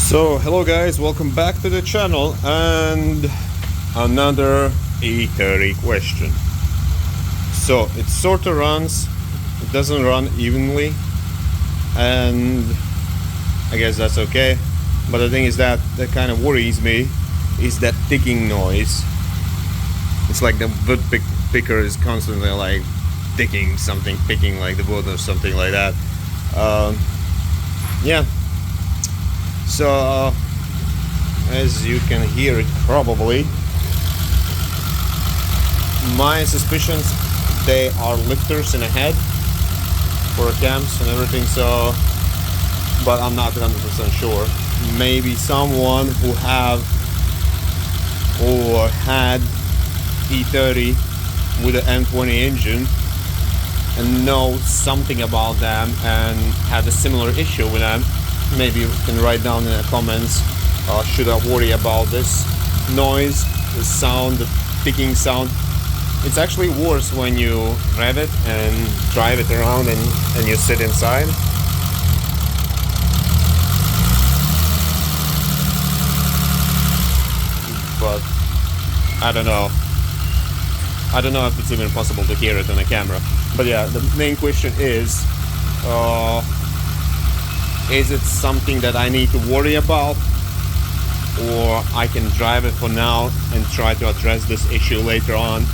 So hello guys, welcome back to the channel and another E30 question. So it sort of runs, it doesn't run evenly, and I guess that's okay. But the thing is that kind of worries me is that ticking noise. It's like the wood picker is constantly like ticking something, picking like the wood or something like that. Yeah. So, as you can hear it probably, my suspicions, they are lifters in the head for cams and everything, so, but I'm not 100% sure. Maybe someone who have or had E30 with an M20 engine and knows something about them and had a similar issue with them, maybe you can write down in the comments, should I worry about this noise, the sound, the ticking sound. It's actually worse when you rev it and drive it around and you sit inside. But I don't know if it's even possible to hear it on a camera. But yeah, the main question is it something that I need to worry about, or I can drive it for now and try to address this issue later on?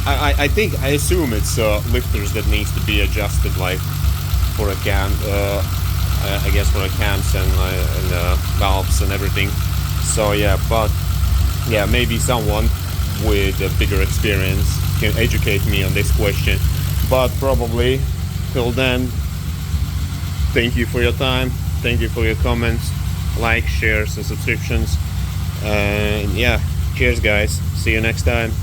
I assume it's lifters that needs to be adjusted, like for a cam, I guess for a cams and valves and everything. So yeah, but yeah, maybe someone with a bigger experience can educate me on this question. But probably till then, thank you for your time, thank you for your comments, likes, shares and subscriptions, and yeah, cheers guys, see you next time.